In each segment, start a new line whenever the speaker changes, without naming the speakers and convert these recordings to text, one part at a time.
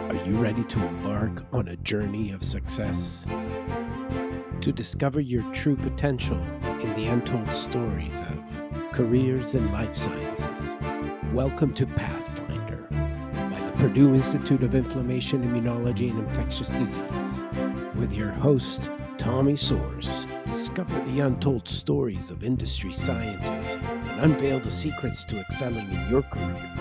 Are you ready to embark on a journey of success? To discover your true potential in the untold stories of careers in life sciences? Welcome to Pathfinder by the Purdue Institute of Inflammation, Immunology and Infectious Disease. With your host, Tommy Soares, discover the untold stories of industry scientists and unveil the secrets to excelling in your career.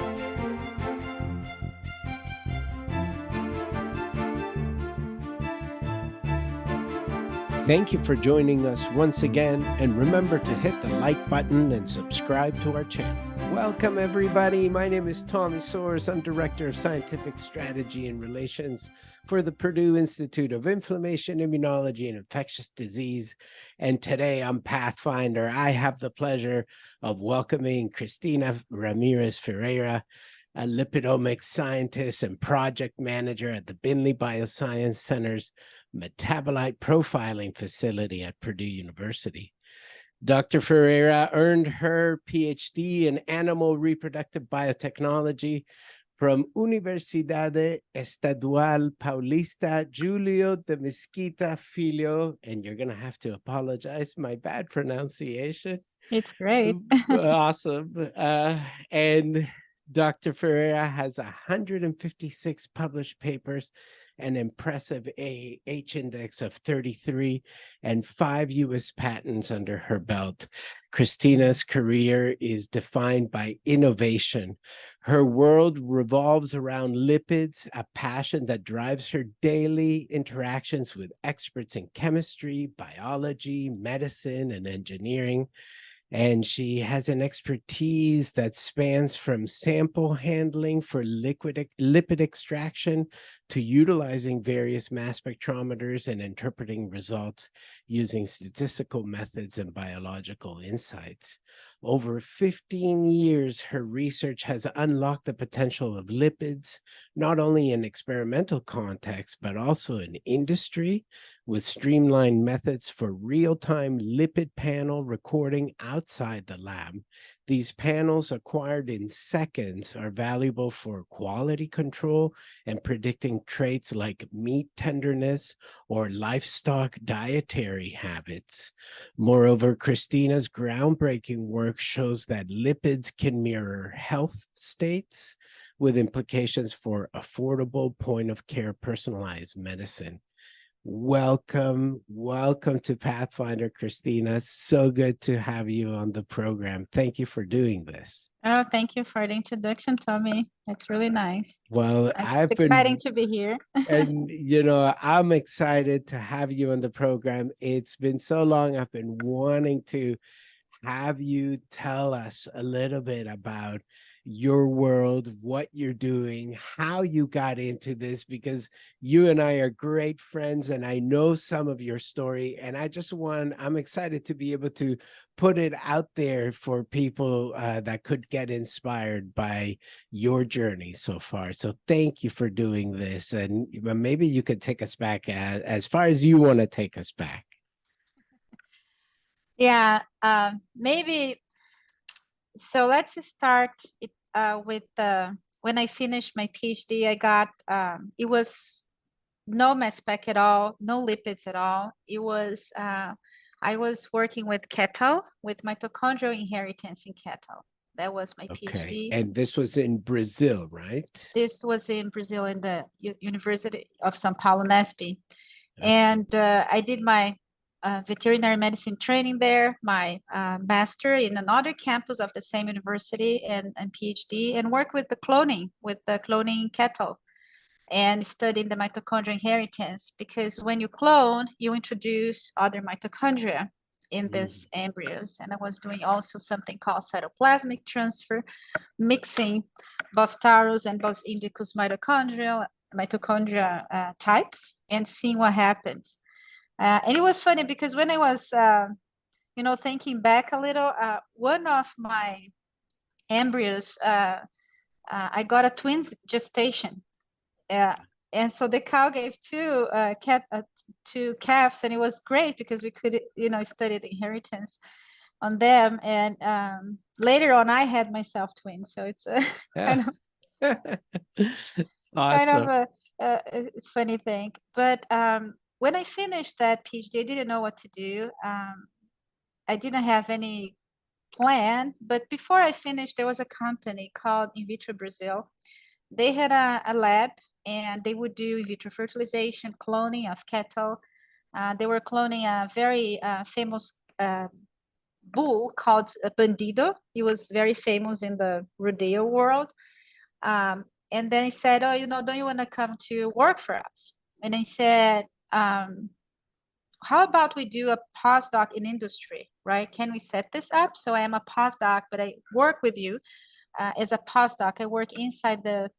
Thank you for joining us once again, and remember to hit the like button and subscribe to our channel. Welcome, everybody. My name is Tommy Soares. I'm Director of Scientific Strategy and Relations for the Purdue Institute of Inflammation, Immunology and Infectious Disease. And today I'm Pathfinder. I have the pleasure of welcoming Christina Ramires Ferreira, a lipidomics scientist and project manager at the Binley Bioscience Center's metabolite profiling facility at Purdue University. Dr. Ferreira earned her PhD in animal reproductive biotechnology from Universidade Estadual Paulista Julio de Mesquita Filho, and you're going to have to apologize, my bad pronunciation.
It's great.
Awesome. And Dr. Ferreira has 156 published papers, an impressive H index of 33, and 5 U.S. patents under her belt. Christina's career is defined by innovation. Her world revolves around lipids, a passion that drives her daily interactions with experts in chemistry, biology, medicine, and engineering. And she has an expertise that spans from sample handling for lipid extraction to utilizing various mass spectrometers and interpreting results using statistical methods and biological insights. Over 15 years, her research has unlocked the potential of lipids, not only in experimental context, but also in industry, with streamlined methods for real-time lipid panel recording outside the lab. These panels, acquired in seconds, are valuable for quality control and predicting traits like meat tenderness or livestock dietary habits. Moreover, Christina's groundbreaking work shows that lipids can mirror health states with implications for affordable point-of-care personalized medicine. Welcome to Pathfinder, Christina. So good to have you on the program. Thank you for doing this.
Oh, thank you for the introduction, Tommy. It's really nice.
Well,
it's exciting to be here.
And, I'm excited to have you on the program. It's been so long. I've been wanting to have you tell us a little bit about your world, what you're doing, how you got into this, because you and I are great friends and I know some of your story, and I'm excited to be able to put it out there for people that could get inspired by your journey so far. So thank you for doing this, and maybe you could take us back as far as you want to take us back.
Yeah, maybe. So let's start it with when I finished my PhD. I got it was no mass spec at all, no lipids at all. It was I was working with cattle, with mitochondrial inheritance in cattle. That was my PhD.
And this was in Brazil, right?
This was in Brazil, in the University of São Paulo, Nesp. And I did my veterinary medicine training there, my master in another campus of the same university, and PhD, and worked with the cloning cattle and studying the mitochondrial inheritance, because when you clone, you introduce other mitochondria in these embryos. And I was doing also something called cytoplasmic transfer, mixing Bos taurus and Bos indicus mitochondria types and seeing what happens. And it was funny because when I was, thinking back a little, one of my embryos, I got a twins gestation. And so the cow gave two calves, and it was great because we could, study the inheritance on them. And later on, I had myself twins, so it's kind of Kind of
Awesome.
a funny thing. But when I finished that PhD, I didn't know what to do. I didn't have any plan, but before I finished, there was a company called In Vitro Brazil. They had a lab, and they would do in vitro fertilization, cloning of cattle. They were cloning a very famous bull called Bandido. He was very famous in the rodeo world. And then he said, oh, don't you want to come to work for us? And I said, how about we do a postdoc in industry, right? Can we set this up? So I am a postdoc, but I work with you as a postdoc. I work inside the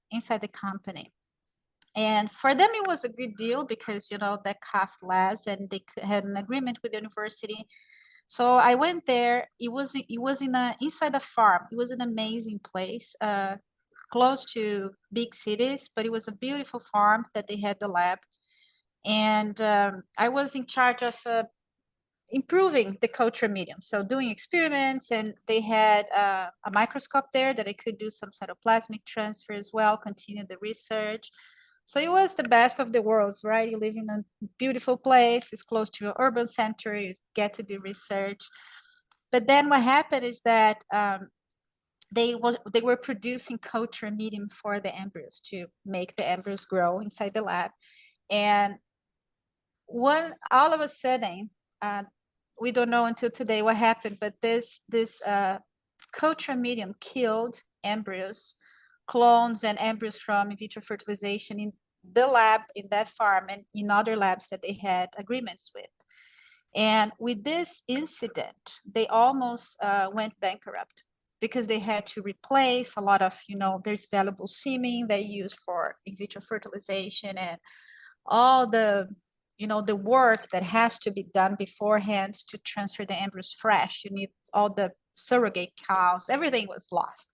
company. And for them, it was a good deal because, that cost less, and they had an agreement with the university. So I went there. It was inside a farm. It was an amazing place, close to big cities, but it was a beautiful farm that they had the lab. And I was in charge of improving the culture medium. So doing experiments, and they had a microscope there that I could do some cytoplasmic transfer as well, continue the research. So it was the best of the worlds, right? You live in a beautiful place, it's close to an urban center, you get to do research. But then what happened is that they were producing culture medium for the embryos to make the embryos grow inside the lab. And all of a sudden, we don't know until today what happened, but this culture medium killed embryos, clones and embryos from in vitro fertilization in the lab, in that farm, and in other labs that they had agreements with. And with this incident, they almost went bankrupt because they had to replace a lot of, there's valuable semen they use for in vitro fertilization, and all the the work that has to be done beforehand to transfer the embryos fresh. You need all the surrogate cows, everything was lost.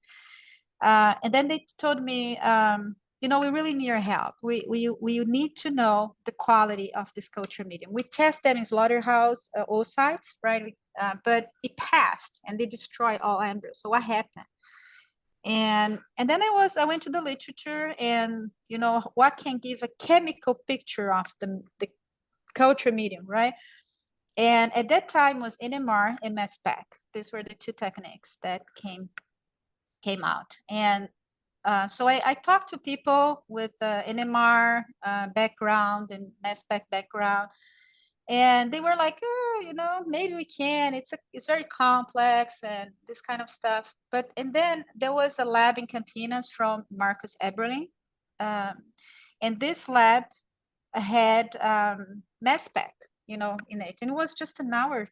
And then they told me, we really need your help. We need to know the quality of this culture medium. We test them in slaughterhouse oocytes, right? But it passed, and they destroyed all embryos. So what happened? And then I went to the literature, and what can give a chemical picture of the culture medium, right? And at that time was NMR and mass spec. These were the two techniques that came out. And so I talked to people with NMR background and mass spec background, and they were like, oh, maybe we can. It's very complex and this kind of stuff. And then there was a lab in Campinas from Marcus Eberlin, and this lab had mass spec, in it, and it was just an hour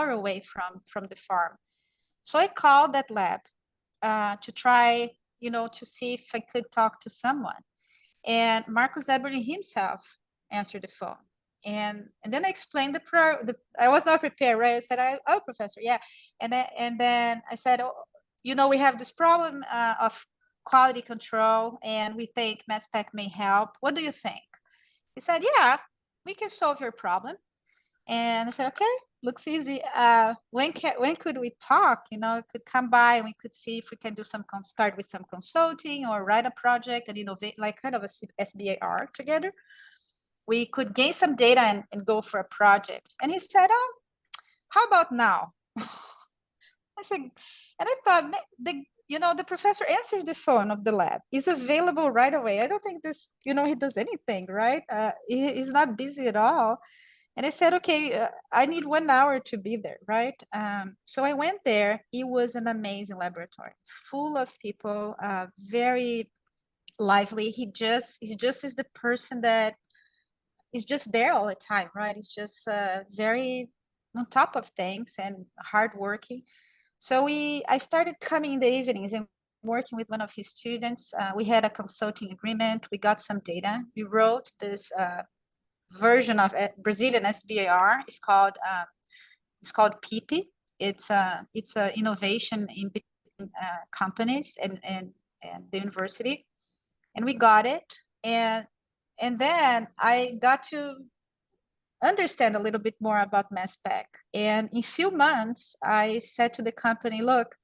away from the farm. So I called that lab to try, to see if I could talk to someone. And Marcus Eberlin himself answered the phone. And then I explained I was not prepared, right? I said, oh, professor, yeah. And then I said, oh, we have this problem of quality control, and we think mass spec may help. What do you think? He said, yeah, we can solve your problem. And I said, okay, looks easy. When could we talk? Could come by and we could see if we can do start with some consulting or write a project and innovate, like kind of a SBAR together. We could gain some data and go for a project. And he said, oh, how about now? I said, and I thought, the professor answers the phone of the lab. He's available right away. I don't think this, he does anything, right? He's not busy at all. And I said, okay, I need 1 hour to be there, right? So I went there. It was an amazing laboratory, full of people, very lively. He just is the person that is just there all the time, right? He's just very on top of things and hardworking. So I started coming in the evenings and working with one of his students. We had a consulting agreement. We got some data. We wrote this version of Brazilian SBAR. It's called PIP. It's a innovation in between companies and the university, and we got it. And then I got to understand a little bit more about mass spec. And in a few months, I said to the company, look,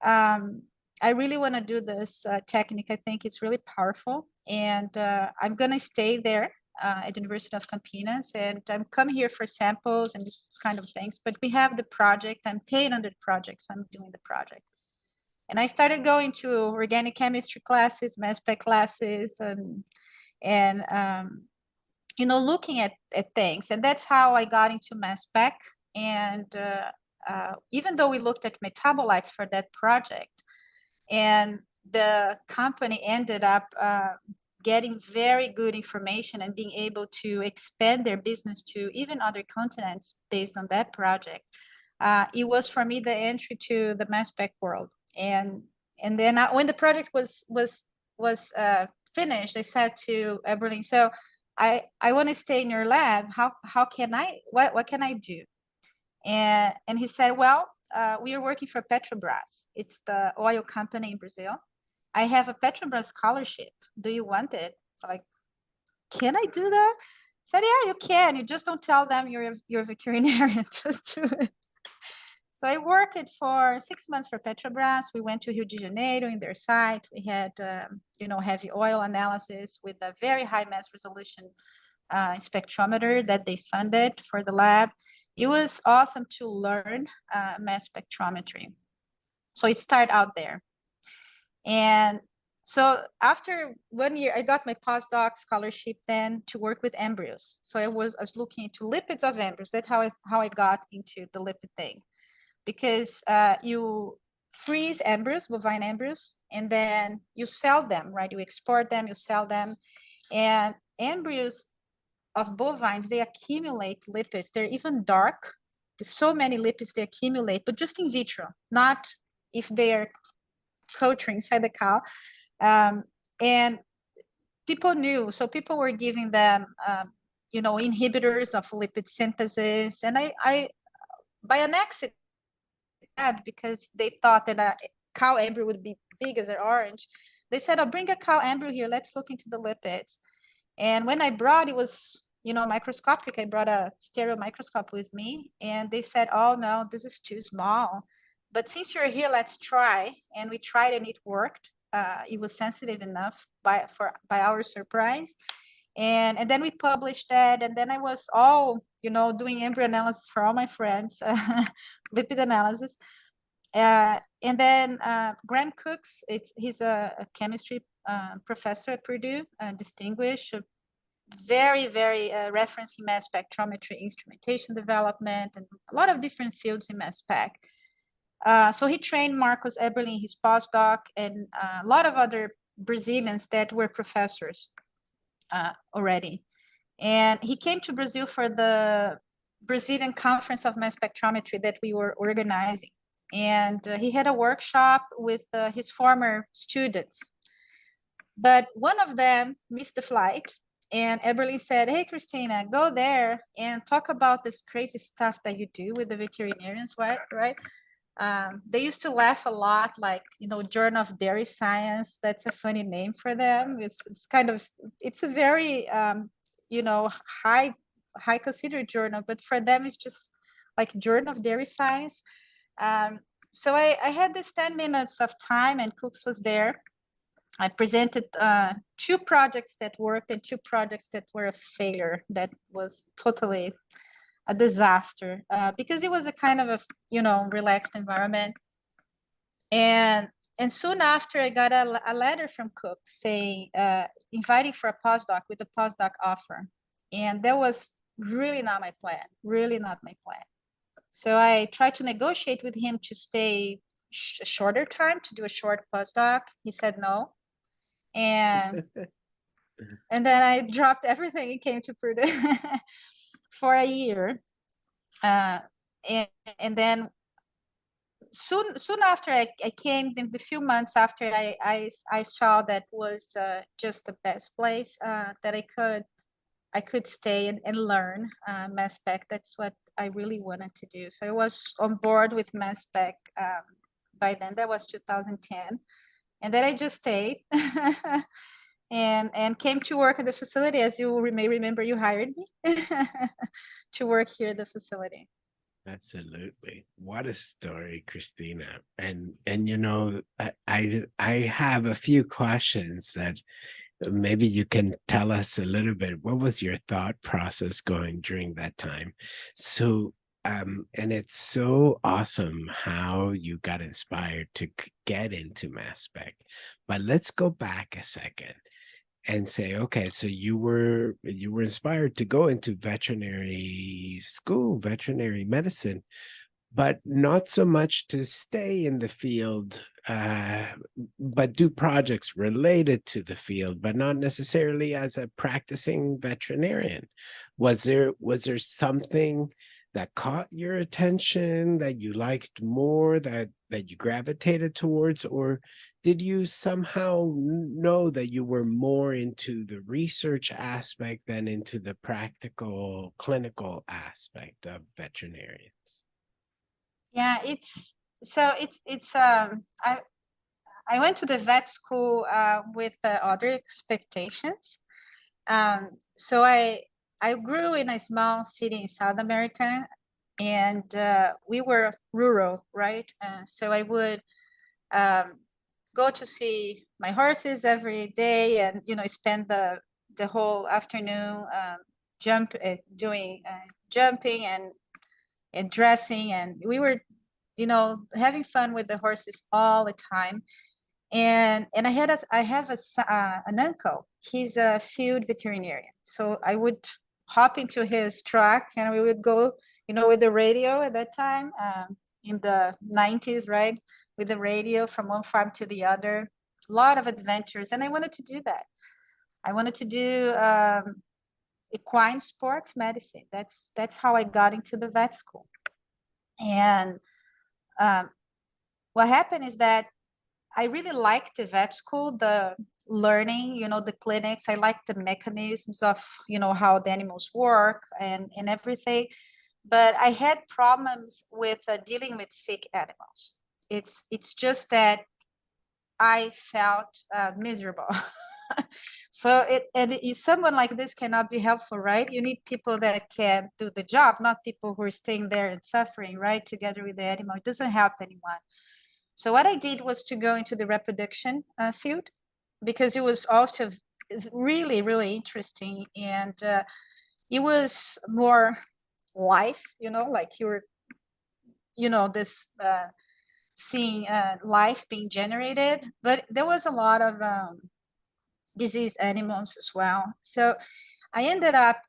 I really want to do this technique. I think it's really powerful. and I'm going to stay there at the University of Campinas, and I'm coming here for samples and this kind of things. But we have the project. I'm paid under the project, so I'm doing the project. And I started going to organic chemistry classes, mass spec classes, and looking at things. And that's how I got into mass spec. And even though we looked at metabolites for that project, and the company ended up getting very good information and being able to expand their business to even other continents based on that project. It was for me the entry to the mass spec world. And then when the project was finished, I said to Eberlin, so I want to stay in your lab. How can I, what can I do? And he said, well, we are working for Petrobras. It's the oil company in Brazil. I have a Petrobras scholarship. Do you want it? So like, can I do that? I said, yeah, you can. You just don't tell them you're a veterinarian. Just do it. So I worked for 6 months for Petrobras. We went to Rio de Janeiro in their site. We had, heavy oil analysis with a very high mass resolution spectrometer that they funded for the lab. It was awesome to learn mass spectrometry. So it started out there. And so after 1 year, I got my postdoc scholarship then to work with embryos. So I was looking into lipids of embryos. That's how I got into the lipid thing. Because you freeze embryos, bovine embryos, and then you sell them, right? You export them, you sell them. And embryos of bovines, they accumulate lipids. They're even dark. There's so many lipids they accumulate, but just in vitro, not if they're cultured inside the cow. And people knew, so people were giving them, inhibitors of lipid synthesis. And I by an accident, because they thought that a cow embryo would be big as an orange, they said, "I'll bring a cow embryo here. Let's look into the lipids." And when I brought, it was, microscopic. I brought a stereo microscope with me, and they said, "Oh no, this is too small. But since you're here, let's try." And we tried, and it worked. It was sensitive enough by our surprise. And then we published that, and then I was doing embryo analysis for all my friends, lipid analysis. And then Graham Cooks, he's a chemistry professor at Purdue, distinguished, very, very referencing mass spectrometry, instrumentation development, and a lot of different fields in mass spec. So he trained Marcos Eberlin, his postdoc, and a lot of other Brazilians that were professors already. And he came to Brazil for the Brazilian Conference of Mass Spectrometry that we were organizing. And he had a workshop with his former students. But one of them missed the flight. And Eberlin said, "Hey, Christina, go there and talk about this crazy stuff that you do with the veterinarians, right? They used to laugh a lot, like, Journal of Dairy Science. That's a funny name for them. It's a very, high considered journal, but for them, it's just like Journal of Dairy Science. So I had this 10 minutes of time, and Cooks was there. I presented 2 projects that worked and 2 projects that were a failure. That was totally a disaster because it was a kind of a relaxed environment. And soon after, I got a letter from Cooks saying inviting for a postdoc with a postdoc offer, and that was really not my plan. Really not my plan. So I tried to negotiate with him to stay a shorter time, to do a short postdoc. He said no. And then I dropped everything and came to Purdue for a year. And then soon after I came, the few months after, I saw that was just the best place that I could stay and learn mass spec. That's what I really wanted to do. So I was on board with mass spec by then. That was 2010. And then I just stayed and came to work at the facility. As you may remember, you hired me to work here at the facility.
Absolutely. What a story, Christina. And I have a few questions that Maybe you can tell us a little bit, what was your thought process going during that time? So, and it's so awesome how you got inspired to get into mass spec. But let's go back a second and say, okay, so you were inspired to go into veterinary school, veterinary medicine, but not so much to stay in the field, but do projects related to the field, but not necessarily as a practicing veterinarian. Was there something that caught your attention that you liked more, that you gravitated towards, or did you somehow know that you were more into the research aspect than into the practical clinical aspect of veterinarians?
Yeah, I went to the vet school with other expectations. So I grew in a small city in South America, and we were rural, right? So I would um, go to see my horses every day, and spend the whole afternoon doing jumping and dressing, and we were having fun with the horses all the time. And I have an uncle. He's a field veterinarian, so I would hop into his truck and we would go, with the radio at that time, in the 90s, right, with the radio from one farm to the other. A lot of adventures, and I wanted to do that. I wanted to do equine sports medicine. That's how I got into the vet school. And um, what happened is that I really liked the vet school, the learning, the clinics. I liked the mechanisms of, how the animals work and everything. But I had problems with dealing with sick animals. It's just that I felt miserable. So someone like this cannot be helpful, right? You need people that can do the job, not people who are staying there and suffering, right, together with the animal. It doesn't help anyone. So what I did was to go into the reproduction field, because it was also really, really interesting. And it was more life, like you were, this seeing life being generated, but there was a lot of diseased animals as well. So I ended up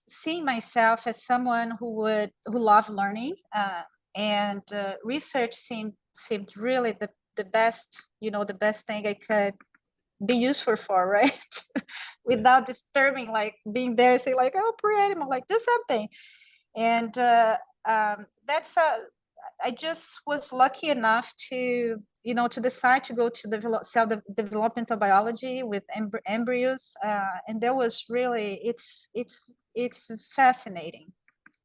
seeing myself as someone who loved learning, and research seemed really the best, the best thing I could be useful for, right? Without
Yes.
disturbing, like being there, say like, oh, poor animal, like do something. And that's I just was lucky enough to to decide to go to developmental biology with embryos, and that was really it's fascinating,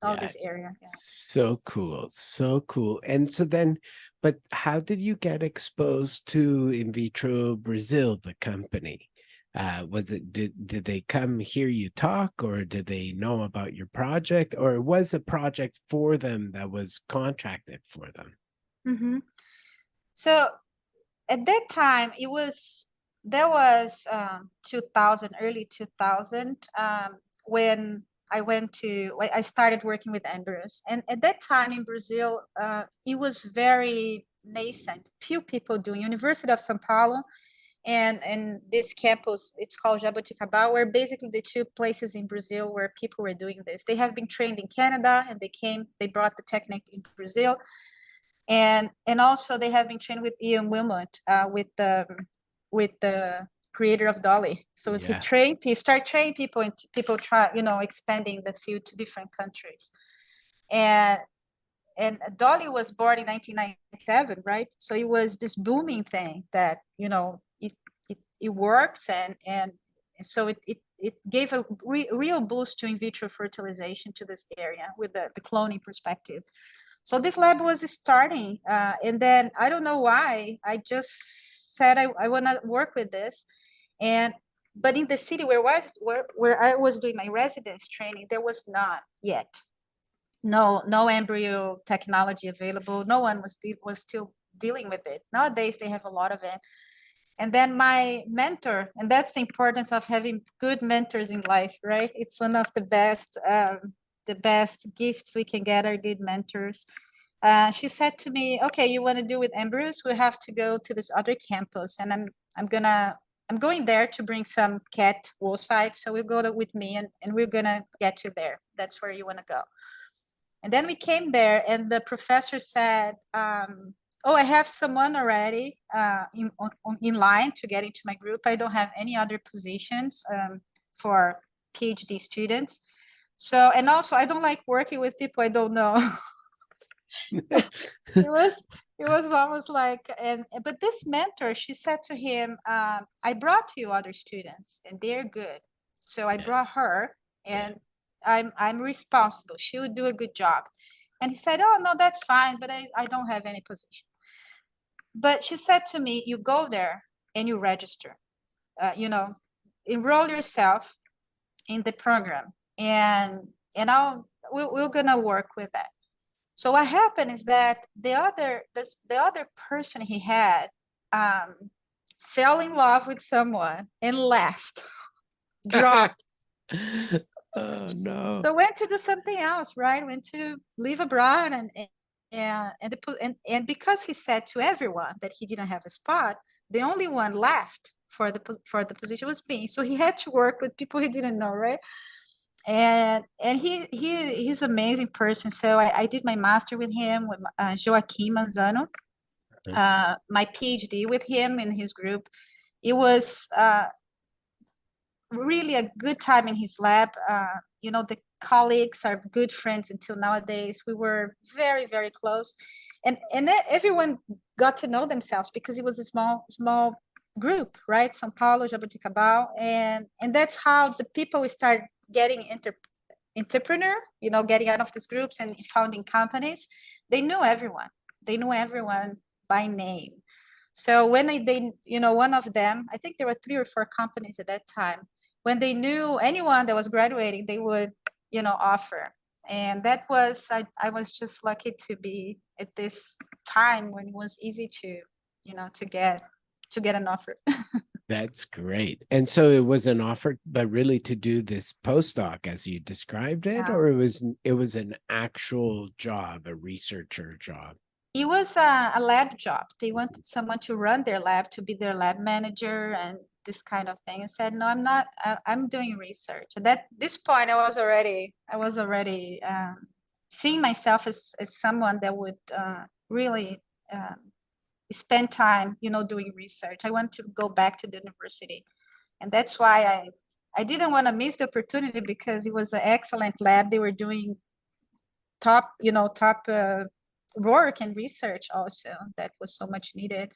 all
Yeah.
this area. Yeah.
So cool. So cool. And so then, but how did you get exposed to In Vitro Brazil, the company? Did they come hear you talk, or did they know about your project, or was a project for them that was contracted for them?
Mm-hmm. So at that time, there was 2000, early 2000, when I started working with embryos. And at that time in Brazil, it was very nascent. Few people doing. University of São Paulo and this campus, it's called Jaboticabal, were basically the two places in Brazil where people were doing this. They have been trained in Canada, and they brought the technique in Brazil. And also they have been trained with Ian Wilmot, with the creator of Dolly. So if
Yeah.
you start training people, and people try, expanding the field to different countries. And Dolly was born in 1997, right? So it was this booming thing that, it works, and so it gave a real boost to in vitro fertilization to this area with the cloning perspective. So this lab was starting, and then I don't know why, I just said I want to work with this. But in the city where I was doing my residence training, there was not yet no embryo technology available. No one was still dealing with it. Nowadays they have a lot of it. And then my mentor, and that's the importance of having good mentors in life, right? It's one of the best gifts we can get are good mentors. She said to me, okay, you want to do with Ambrose? We have to go to this other campus, and I'm going there to bring some cat oocytes. So we'll go with me, and we're gonna get you there. That's where you want to go. And then we came there, and the professor said, oh, I have someone already in line to get into my group. I don't have any other positions for PhD students. So, and also I don't like working with people I don't know. it was almost like, but this mentor, she said to him, I brought you other students and they're good. So I brought her, and I'm responsible. She would do a good job. And he said, oh, no, that's fine, but I don't have any position. But she said to me, you go there and you register, enroll yourself in the program, and we're gonna work with that. So what happened is that the other person he had fell in love with someone and left, dropped.
Oh no!
So went to do something else, right? Went to live abroad, and because he said to everyone that he didn't have a spot, the only one left for the position was me. So he had to work with people he didn't know, right? And he's an amazing person. So I did my master with him, with Joaquim Manzano, my PhD with him in his group. It was really a good time in his lab. The colleagues are good friends until nowadays. We were very, very close. And then everyone got to know themselves because it was a small group, right? São Paulo, Jaboticabal. And that's how the people start getting entrepreneur, getting out of these groups and founding companies. They knew everyone. They knew everyone by name. So when they one of them, I think there were 3 or 4 companies at that time. When they knew anyone that was graduating, they would, offer. And that was, I was just lucky to be at this time when it was easy to, to get an offer.
That's great. And so it was an offer, but really to do this postdoc as you described it, or it was an actual job, a researcher job?
It was a lab job. They wanted someone to run their lab, to be their lab manager and this kind of thing. I said, no, I'm not. I'm doing research. And at this point, I was already seeing myself as someone that would really spend time, doing research. I want to go back to the university, and that's why I didn't want to miss the opportunity because it was an excellent lab. They were doing top work and research also that was so much needed.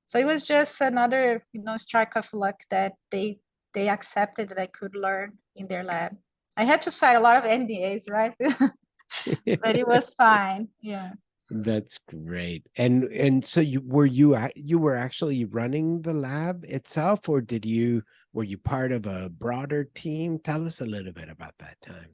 So it was just another, strike of luck that they accepted that I could learn in their lab. I had to sign a lot of NDAs, right? But it was fine. Yeah.
That's great. And so you were actually running the lab itself, or were you part of a broader team? Tell us a little bit about that time.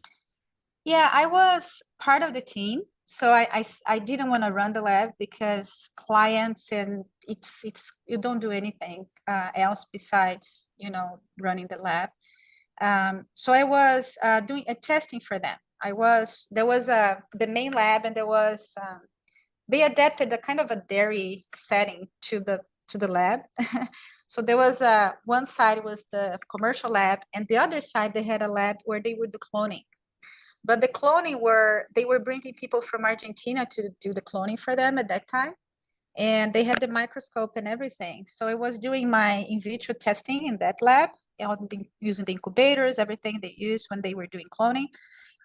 Yeah, I was part of the team. So I didn't want to run the lab because clients, and it's you don't do anything else besides running the lab. So I was doing a testing for them. There was the main lab, and there was they adapted a kind of a dairy setting to the lab. So there was one side was the commercial lab, and the other side they had a lab where they would do cloning. But the cloning they were bringing people from Argentina to do the cloning for them at that time. And they had the microscope and everything. So I was doing my in vitro testing in that lab, using the incubators, everything they used when they were doing cloning.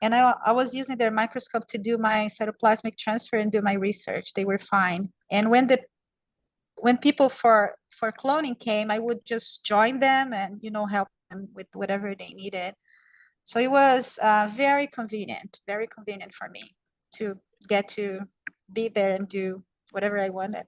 And I was using their microscope to do my cytoplasmic transfer and do my research. They were fine. And when people for cloning came, I would just join them and, help them with whatever they needed. So it was very convenient for me to get to be there and do whatever I wanted.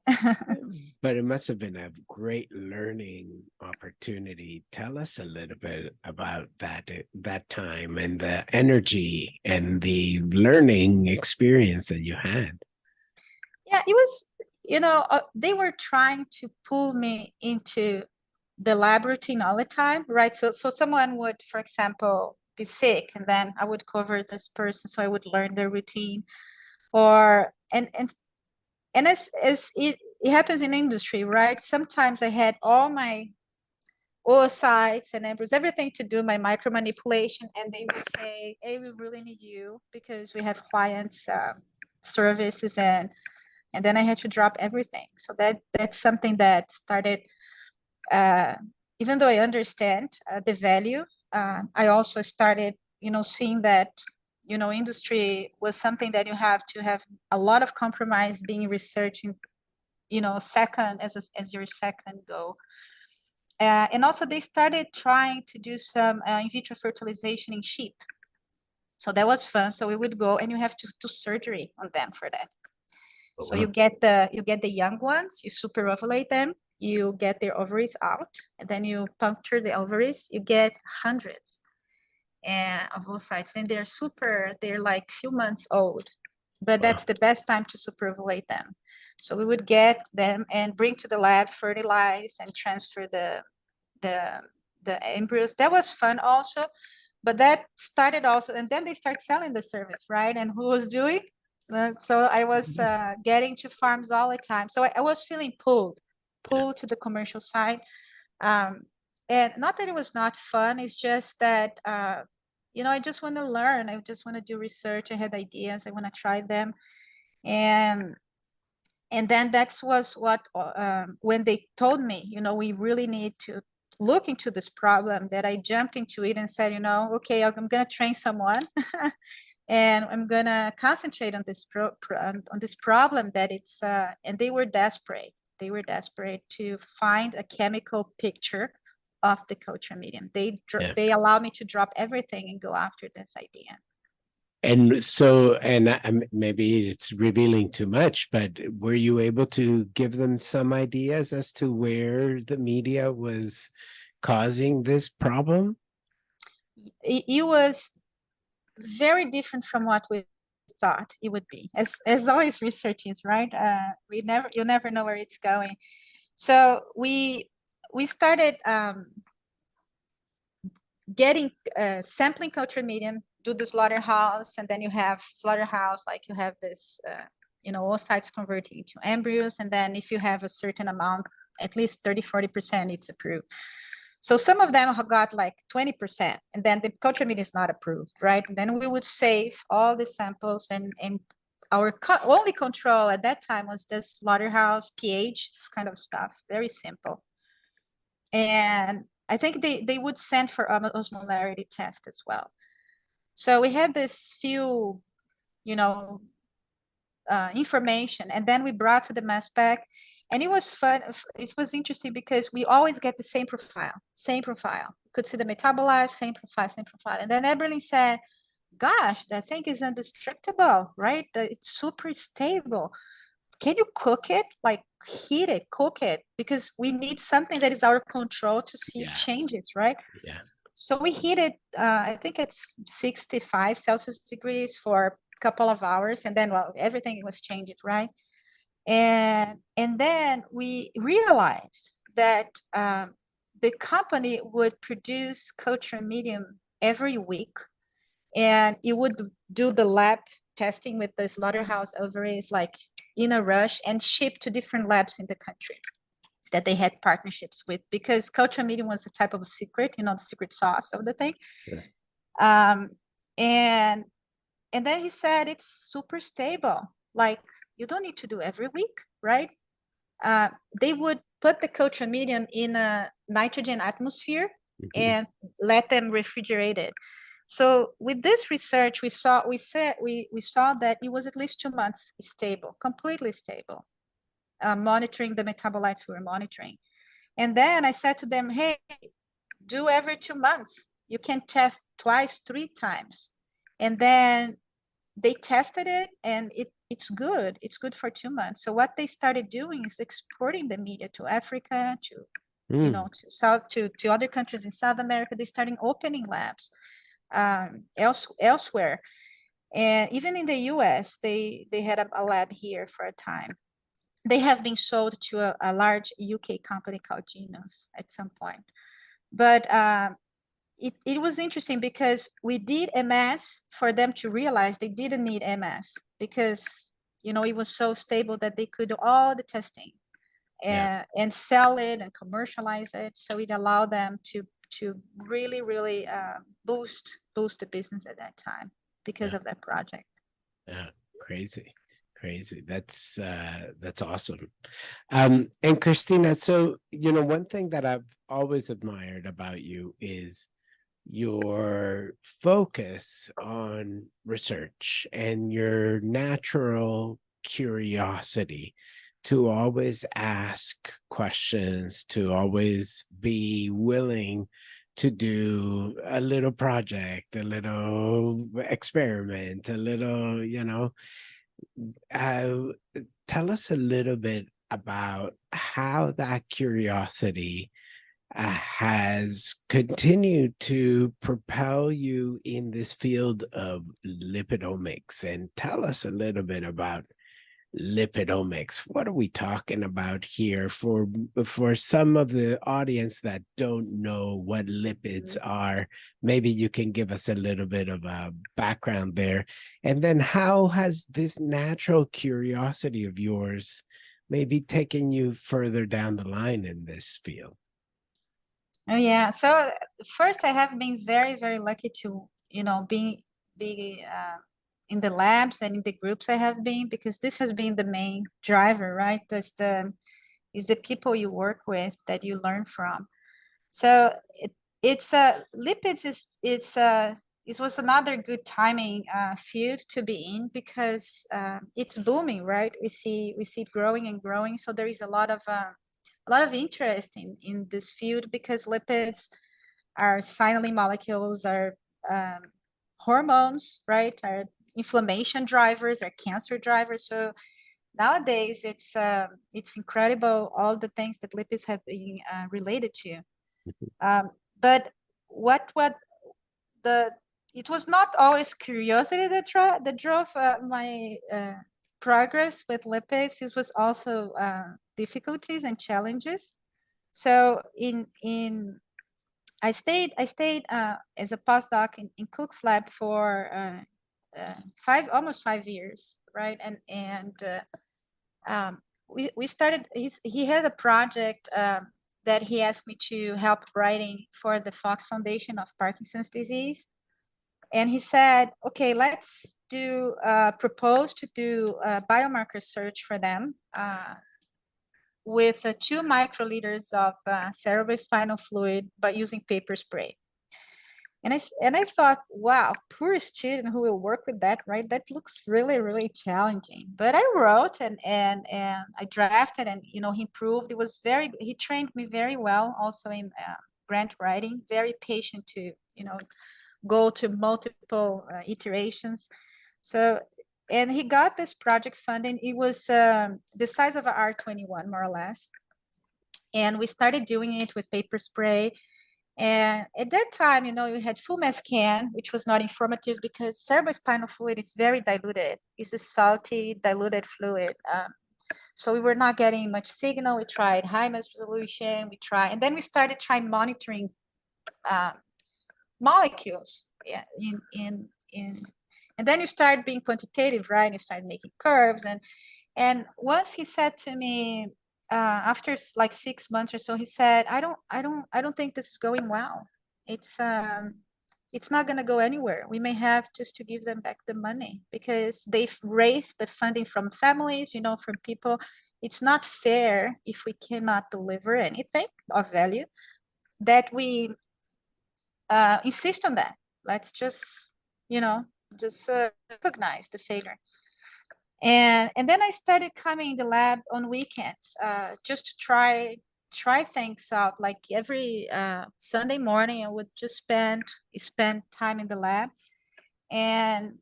But it must have been a great learning opportunity. Tell us a little bit about that time and the energy and the learning experience that you had.
Yeah, they were trying to pull me into the lab routine all the time, right? So someone would, for example, be sick, and then I would cover this person, so I would learn their routine, or and as it happens in industry, right? Sometimes I had all my oocytes and embryos, everything to do my micro manipulation, and they would say, "Hey, we really need you because we have clients services," and then I had to drop everything. So that's something that started. Even though I understand the value, I also started, seeing that, industry was something that you have to have a lot of compromise being researching, second as your second goal. And also they started trying to do some in vitro fertilization in sheep. So that was fun. So we would go, and you have to do surgery on them for that. So you get the young ones, you super ovulate them, you get their ovaries out, and then you puncture the ovaries, you get hundreds of oocytes, and they're like few months old, but that's the best time to super ovulate them. So we would get them and bring to the lab, fertilize and transfer the embryos. That was fun also, but that started also, and then they start selling the service, right? And who was doing? So I was getting to farms all the time. So I was feeling pulled to the commercial side. And not that it was not fun, it's just that, I just want to learn. I just want to do research. I had ideas, I want to try them. And then that was what, when they told me, we really need to look into this problem, that I jumped into it and said, okay, I'm going to train someone and I'm going to concentrate on this on this problem that it's, and they were desperate. They were desperate to find a chemical picture of the culture medium. They allowed me to drop everything and go after this idea.
And so, and maybe it's revealing too much, but were you able to give them some ideas as to where the media was causing this problem?
It was very different from what we thought it would be. As always, research is, right. You never know where it's going. So we started getting sampling culture medium, do the slaughterhouse, and then you have slaughterhouse, like you have this, oocytes converting into embryos, and then if you have a certain amount, at least 30-40%, it's approved. So some of them got like 20%, and then the culture medium is not approved, right? And then we would save all the samples, and our only control at that time was this slaughterhouse, pH, this kind of stuff, very simple. And I think they would send for osmolarity test as well. So we had this few, information, and then we brought to the mass spec, and it was fun. It was interesting because we always get the same profile. You could see the metabolite, same profile. And then Eberlin said, gosh, that thing is indestructible, right? It's super stable. Can you cook it? Like heat it, cook it, because we need something that is our control to see changes, right?
Yeah.
So we heated, I think it's 65 Celsius degrees for a couple of hours, and then, well, everything was changed, right? And then we realized that the company would produce culture medium every week, and it would do the lab testing with the slaughterhouse ovaries, like in a rush, and ship to different labs in the country that they had partnerships with, because culture medium was a type of a secret, the secret sauce of the thing. Yeah. And then he said, it's super stable. Like, you don't need to do every week, right? They would put the culture medium in a nitrogen atmosphere and let them refrigerate it. So with this research, we saw that it was at least 2 months stable, completely stable, monitoring the metabolites we were monitoring. And then I said to them, hey, do every 2 months. You can test twice, 3 times. And then they tested it, and it's good. It's good for 2 months. So what they started doing is exporting the media to Africa, to other countries in South America. They started opening labs elsewhere. And even in the US, they had a lab here for a time. they have been sold to a large UK company called Genus at some point. But it was interesting because we did MS for them to realize they didn't need MS because, you know, it was so stable that they could do all the testing and sell it and commercialize it. So it allowed them to really, really boost the business at that time because of that project.
Yeah, crazy. That's awesome. And Christina, so you know, one thing that I've always admired about you is your focus on research and your natural curiosity to always ask questions, to always be willing to do a little project, a little experiment, a little, you know, uh, tell us a little bit about how that curiosity has continued to propel you in this field of lipidomics. And tell us a little bit about lipidomics. What are we talking about here for some of the audience that don't know what lipids are? Maybe you can give us a little bit of a background there. And then how has this natural curiosity of yours maybe taken you further down the line in this field?
Oh yeah. So first, I have been very, very lucky to, you know, be in the labs and in the groups I have been, because this has been the main driver, right? That's the people you work with that you learn from. So it's lipids it was another good timing field to be in because it's booming, right? We see it growing and growing. So there is a lot of interest in this field because lipids are signaling molecules, are hormones, right? Are inflammation drivers, are cancer drivers. So nowadays it's incredible all the things that lipids have been related to. But what the it was not always curiosity that drove my progress with lipids. It was also difficulties and challenges. So I stayed as a postdoc in Cook's lab for almost 5 years, right? We started. He had a project that he asked me to help writing for the Fox Foundation of Parkinson's disease, and he said, "Okay, let's propose to do a biomarker search for them." With 2 microliters of cerebrospinal fluid, but using paper spray. And I thought, wow, poor student who will work with that, right? That looks really, really challenging. But I wrote and I drafted, and you know, he improved. He trained me very well, also in grant writing. Very patient to, you know, go to multiple iterations. So, and he got this project funding. It was the size of an R21, more or less. And we started doing it with paper spray. And at that time, you know, we had full mass scan, which was not informative because cerebrospinal fluid is very diluted. It's a salty, diluted fluid. So we were not getting much signal. We tried high mass resolution. And then we started trying monitoring molecules. Yeah, and then you start being quantitative, right? You start making curves, and once he said to me, after like 6 months or so, he said, I don't think this is going well. It's not going to go anywhere. We may have just to give them back the money because they've raised the funding from families, you know, from people. It's not fair if we cannot deliver anything of value that we insist on that. Let's just, you know, recognize the failure. And then I started coming in the lab on weekends, just to try things out. Like every Sunday morning, I would just spend time in the lab, and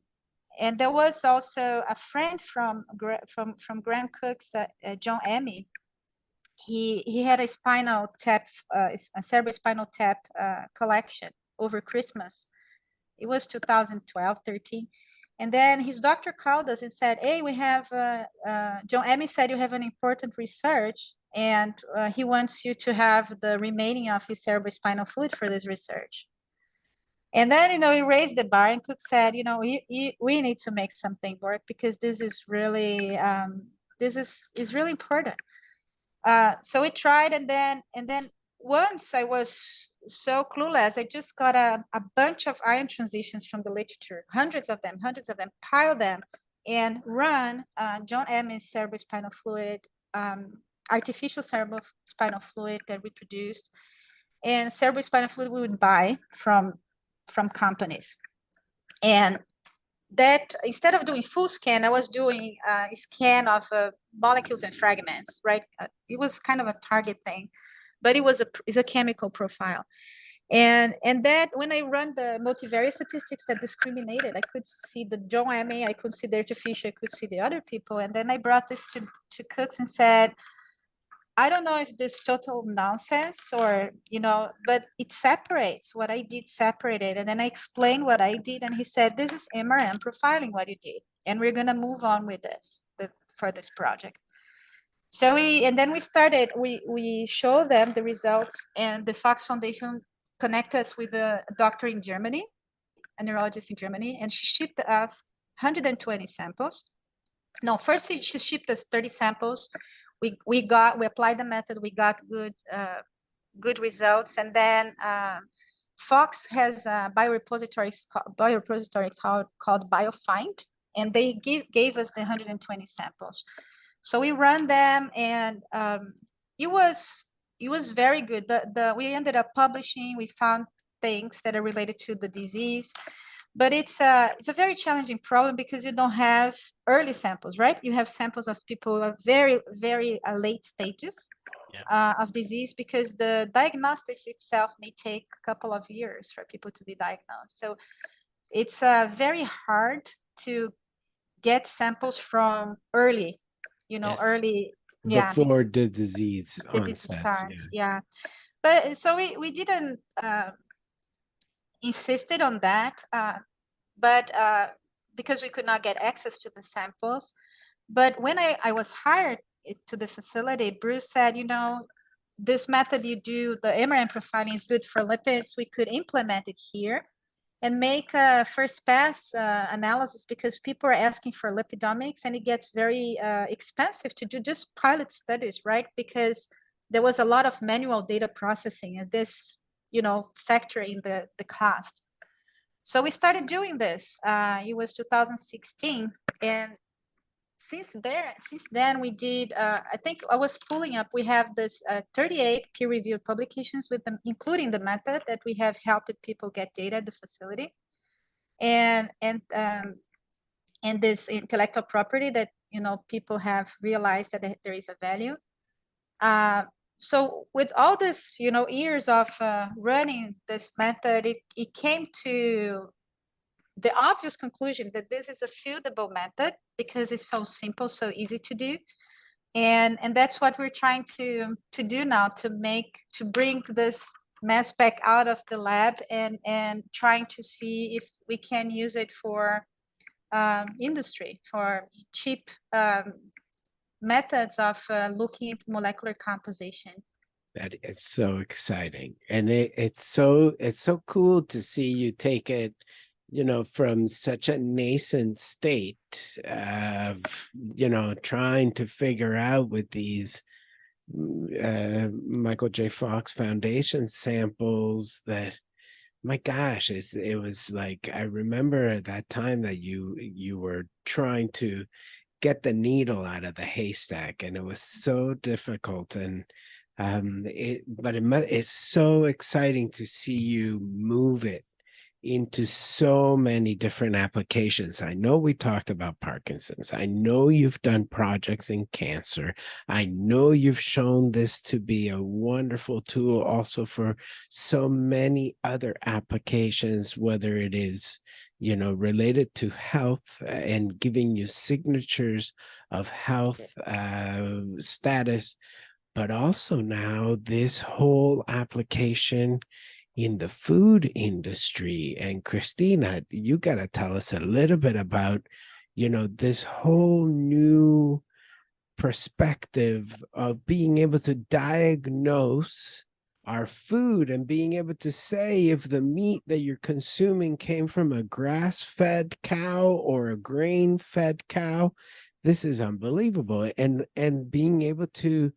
there was also a friend from Graham Cook's, John Emmy. He had a spinal tap, a cerebrospinal tap collection over Christmas. It was 2012, 13. And then his doctor called us and said, hey, we have, John Emmy said you have an important research, and he wants you to have the remaining of his cerebrospinal fluid for this research. And then, he raised the bar, and Cook said, we need to make something work, because this is really, is really important. So we tried, and then once I was so clueless, I just got a bunch of ion transitions from the literature, hundreds of them, pile them, and run John Emmy's cerebrospinal fluid, artificial cerebrospinal fluid that we produced, and cerebrospinal fluid we would buy from companies. And that, instead of doing full scan, I was doing a scan of molecules and fragments, right? It was kind of a target thing, but it's a chemical profile. And that, when I run the multivariate statistics that discriminated, I could see the John Emmy, I could see the artificial, I could see the other people. And then I brought this to Cooks and said, I don't know if this total nonsense or, but it separates. What I did separated. And then I explained what I did. And he said, this is MRM profiling what you did. And we're going to move on with this for this project. So then we started, we showed them the results, and the Fox Foundation connected us with a doctor in Germany, a neurologist in Germany. And she shipped us 120 samples. No, first she shipped us 30 samples. We applied the method, we got good results. And then Fox has a biorepository called BioFind, and they gave us the 120 samples. So we ran them, and it was very good. We ended up publishing. We found things that are related to the disease. But it's a very challenging problem, because you don't have early samples, right? You have samples of people who are very, very late stages of disease, because the diagnostics itself may take a couple of years for people to be diagnosed. So it's very hard to get samples from early, early.
Before the disease
starts. Yeah. But so we didn't insisted on that, but because we could not get access to the samples. But when I was hired to the facility, Bruce said, this method you do, the MRM profiling, is good for lipids. We could implement it here and make a first pass analysis, because people are asking for lipidomics, and it gets very expensive to do just pilot studies, right? Because there was a lot of manual data processing, and this, factor in the cost. So we started doing this. It was 2016, and since then we did. I think I was pulling up. We have this 38 peer-reviewed publications with them, including the method that we have helped people get data at the facility, and this intellectual property that people have realized that there is a value. So with all this, years of running this method, it came to the obvious conclusion that this is a feasible method, because it's so simple, so easy to do. And that's what we're trying to do now, to bring this mass spec out of the lab, and trying to see if we can use it for industry, for cheap methods of looking at molecular composition.
That is so exciting. And it's so cool to see you take it, from such a nascent state of, trying to figure out with these Michael J. Fox Foundation samples that, my gosh, it was like, I remember at that time that you were trying to get the needle out of the haystack, and it was so difficult. And it's so exciting to see you move it into so many different applications. I know we talked about Parkinson's. I know you've done projects in cancer. I know you've shown this to be a wonderful tool also for so many other applications, whether it is, related to health and giving you signatures of health status, but also now this whole application in the food industry. And Christina, you got to tell us a little bit about, this whole new perspective of being able to diagnose our food and being able to say if the meat that you're consuming came from a grass-fed cow or a grain-fed cow. This is unbelievable. And being able to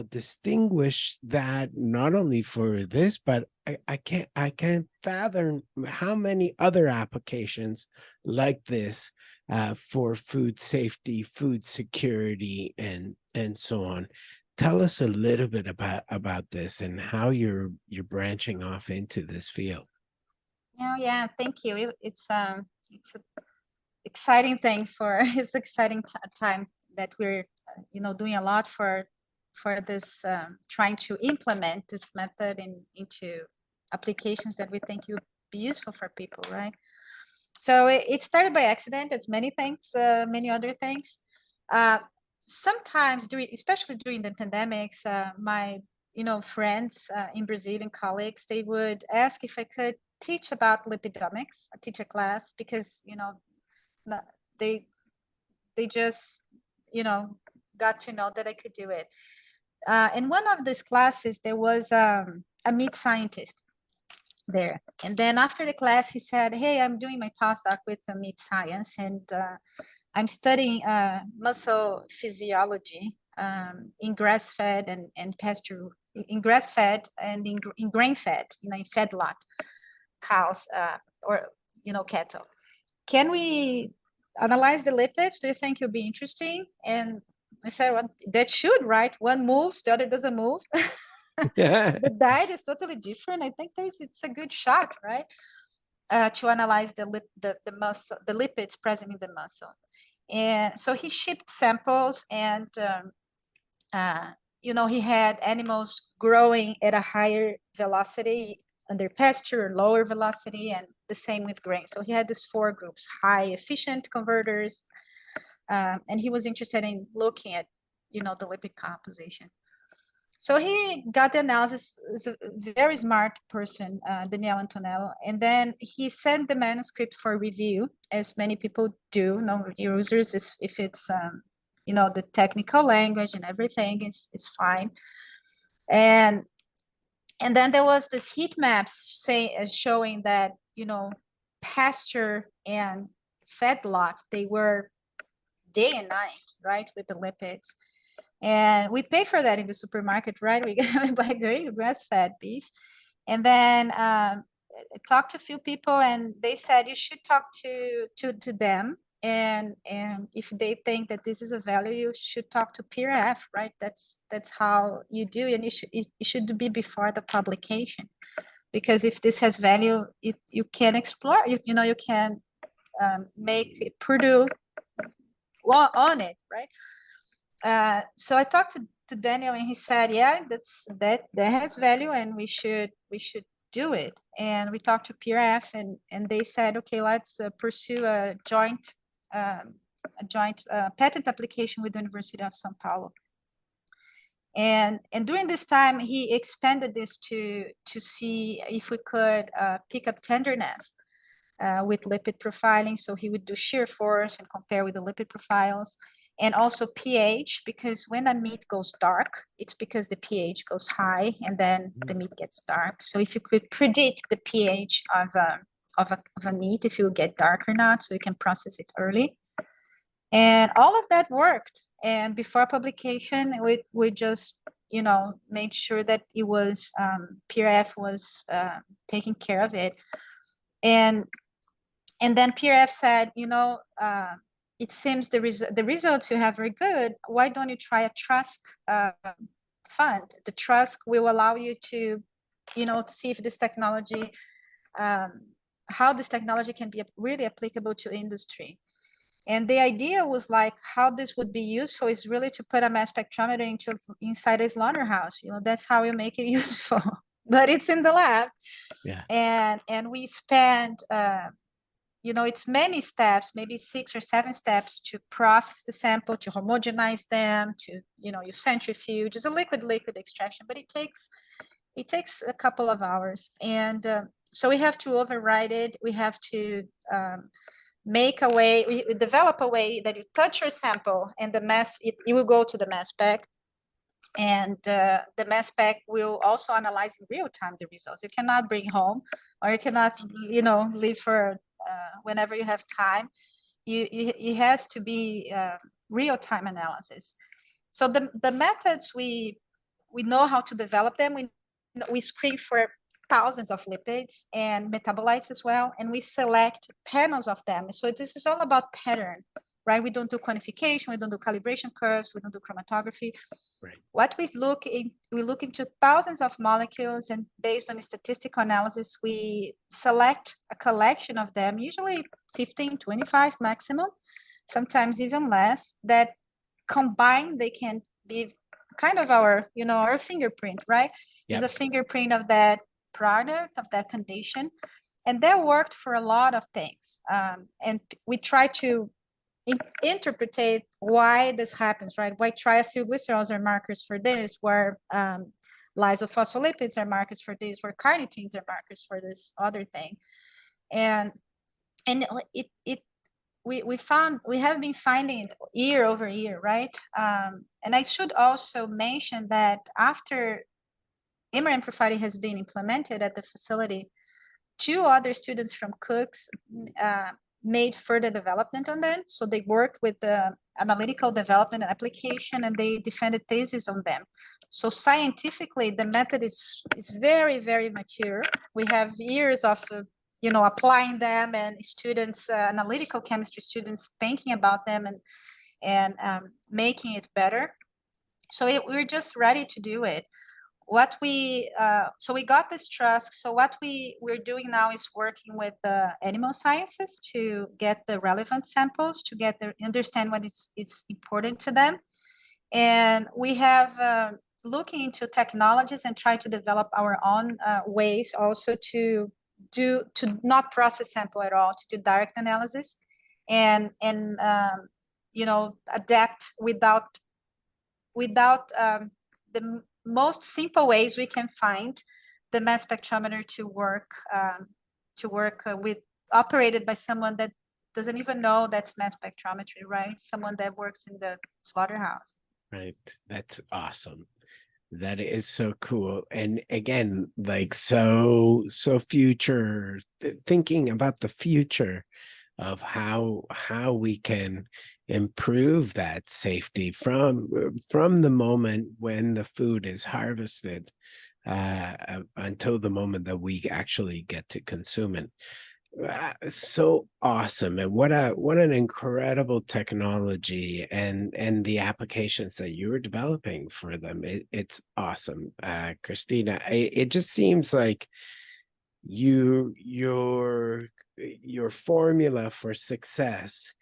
distinguish that, not only for this, but I can't fathom how many other applications like this for food safety, food security, and so on. Tell us a little bit about this and how you're branching off into this field.
Oh yeah, thank you. It's an exciting thing for it's exciting time that we're doing a lot for this, trying to implement this method into applications that we think will be useful for people, right? So it started by accident. It's many things, many other things. Sometimes especially during the pandemics, my friends in Brazil and colleagues, they would ask if I could teach about lipidomics, or teach a class, because they just got to know that I could do it. In one of these classes, there was a meat scientist there. And then after the class, he said, hey, I'm doing my postdoc with meat science, and I'm studying muscle physiology in grass-fed and pasture, in grass-fed and in grain-fed, in feedlot cows, or cattle. Can we analyze the lipids? Do you think it'll be interesting? And I said, well, that should, right? One moves, the other doesn't move. The diet is totally different. I think it's a good shot, right? To analyze the muscle, the lipids present in the muscle. And so he shipped samples, and he had animals growing at a higher velocity under pasture, lower velocity, and the same with grain. So he had these 4 groups: high efficient converters, and he was interested in looking at the lipid composition. So he got the analysis. Is a very smart person, Daniel Antonello, and then he sent the manuscript for review, as many people do. No users, if it's the technical language and everything is fine. And then there was this heat maps showing that pasture and feedlot, they were day and night, right, with the lipids. And we pay for that in the supermarket, right? We buy great grass-fed beef. And then I talked to a few people, and they said you should talk to them, and if they think that this is a value, you should talk to PRF, right? That's how you do, and it should be before the publication, because if this has value, you can explore, you can make Purdue on it, right? So I talked to Daniel, and he said, yeah, that has value, and we should do it. And we talked to PRF, and they said, okay, let's pursue a joint patent application with the University of São Paulo. And during this time, he expanded this to see if we could pick up tenderness with lipid profiling. So he would do shear force and compare with the lipid profiles, and also pH, because when a meat goes dark, it's because the pH goes high, and then the meat gets dark. So if you could predict the pH of a meat, if it will get dark or not, so you can process it early. And all of that worked. And before publication, we just made sure that it was PRF was taking care of it. And then PRF said, it seems the results you have are good. Why don't you try a trust fund? The trust will allow you to, see if this technology, how this technology can be really applicable to industry. And the idea was like, how this would be useful is really to put a mass spectrometer inside a slaughterhouse. That's how you make it useful. But it's in the lab.
Yeah.
And we spent it's many steps, maybe 6 or 7 steps, to process the sample, to homogenize them, to, use centrifuge. It's a liquid extraction, but it takes, it takes a couple of hours. And so we have to override it. We have to make a way, we develop a way that you touch your sample and the mass, it will go to the mass spec. And the mass spec will also analyze in real time the results. You cannot bring home, or you cannot, leave for whenever you have time. It has to be real time analysis. So the methods, we know how to develop them. We screen for thousands of lipids and metabolites as well, and we select panels of them. So this is all about pattern, right? We don't do quantification, we don't do calibration curves, we don't do chromatography.
Right.
What we look into thousands of molecules, and based on statistical analysis, we select a collection of them, usually 15, 25 maximum, sometimes even less, that combined they can be kind of our fingerprint, right?
Yep.
It's a fingerprint of that product, of that condition. And that worked for a lot of things. And we try to interpret why this happens, right? Why triacylglycerols are markers for this, where lysophospholipid are markers for this, where carnitines are markers for this other thing. And we have been finding it year over year, right? And I should also mention that after MRM profiling has been implemented at the facility, 2 other students from Cooks made further development on them. So they worked with the analytical development and application, and they defended theses on them. So scientifically, the method is very, very mature. We have years of applying them, and students, analytical chemistry students, thinking about them and making it better. So we're just ready to do it. So we got this trust. So what we're doing now is working with the animal sciences to get the relevant samples, to understand what is important to them. And we have looking into technologies and try to develop our own ways also to not process sample at all, to do direct analysis and adapt without the most simple ways we can find the mass spectrometer to work with, operated by someone that doesn't even know that's mass spectrometry, right? Someone that works in the slaughterhouse.
Right. That's awesome. That is so cool. And again, like so future, thinking about the future of how we can improve that safety from the moment when the food is harvested until the moment that we actually get to consume it. So awesome. And what an incredible technology and the applications that you were developing for them. It's awesome. Christina, it just seems like your formula for success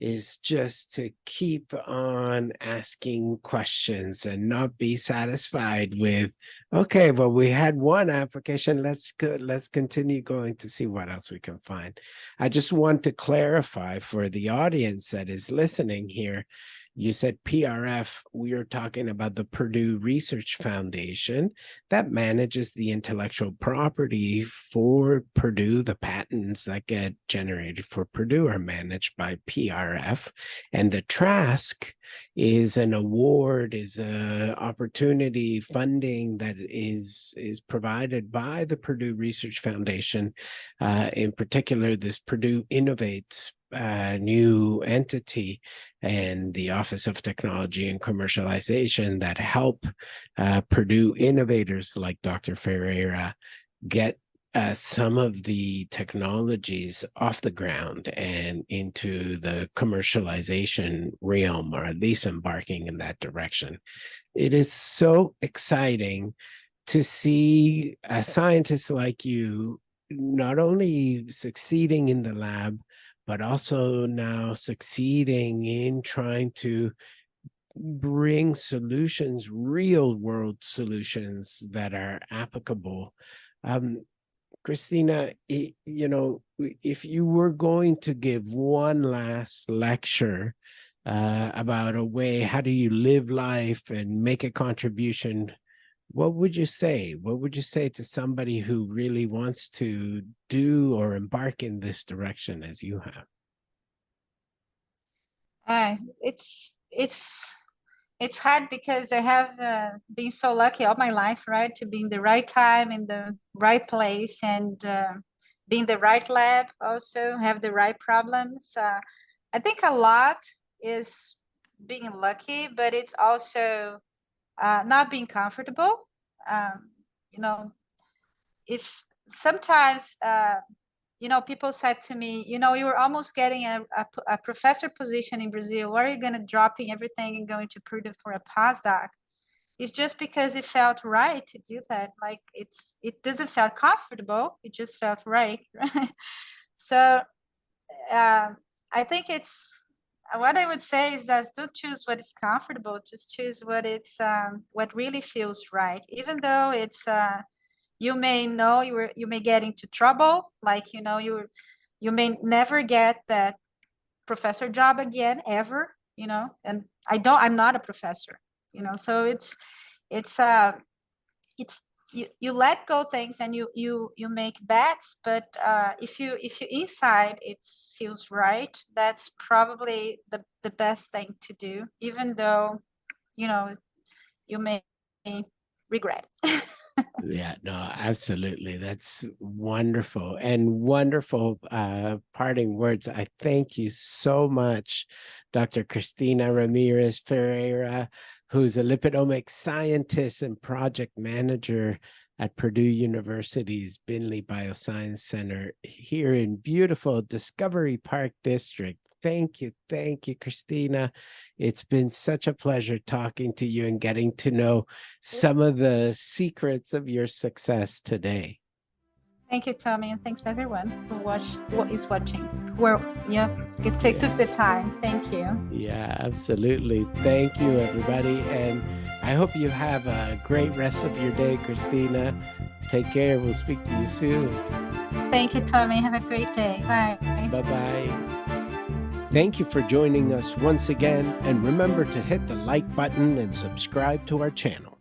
is just to keep on asking questions and not be satisfied with, okay, well, we had one application, let's continue going to see what else we can find. I just want to clarify for the audience that is listening here, you said PRF, we are talking about the Purdue Research Foundation that manages the intellectual property for Purdue. The patents that get generated for Purdue are managed by PRF. And the TRASC is an award, is an opportunity funding that is provided by the Purdue Research Foundation. In particular, this Purdue Innovates new entity and the Office of Technology and Commercialization that help Purdue innovators like Dr. Ferreira get some of the technologies off the ground and into the commercialization realm, or at least embarking in that direction. It is so exciting to see a scientist like you not only succeeding in the lab, but also now succeeding in trying to bring solutions, real world solutions that are applicable. Christina, if you were going to give one last lecture about a way, how do you live life and make a contribution what would you say? What would you say to somebody who really wants to do or embark in this direction as you have?
It's hard because I have been so lucky all my life, right, to be in the right time, in the right place, and be in the right lab, also have the right problems. I think a lot is being lucky, but it's also not being comfortable. You know, if sometimes people said to me, you were almost getting a professor position in Brazil. Why are you going to dropping everything and going to Purdue for a postdoc? It's just because it felt right to do that. Like it doesn't feel comfortable. It just felt right. So I think it's what I would say is that don't choose what is comfortable. Just choose what really feels right. Even though it's you may know you may get into trouble, like you may never get that professor job again ever, and I'm not a professor, so it's you let go things and you make bets, but if you inside it feels right, that's probably the best thing to do, even though you may regret.
Yeah, no, absolutely. That's wonderful and wonderful parting words. I thank you so much, Dr. Christina Ramires Ferreira, who's a lipidomics scientist and project manager at Purdue University's Binley Bioscience Center here in beautiful Discovery Park District. Thank you, Christina. It's been such a pleasure talking to you and getting to know some of the secrets of your success today.
Thank you, Tommy, and thanks everyone who is watching. Took the time. Thank you.
Yeah, absolutely. Thank you, everybody, and I hope you have a great rest of your day, Christina. Take care. We'll speak to you soon.
Thank you, Tommy. Have a great day. Bye.
Bye-bye. Thank you for joining us once again, and remember to hit the like button and subscribe to our channel.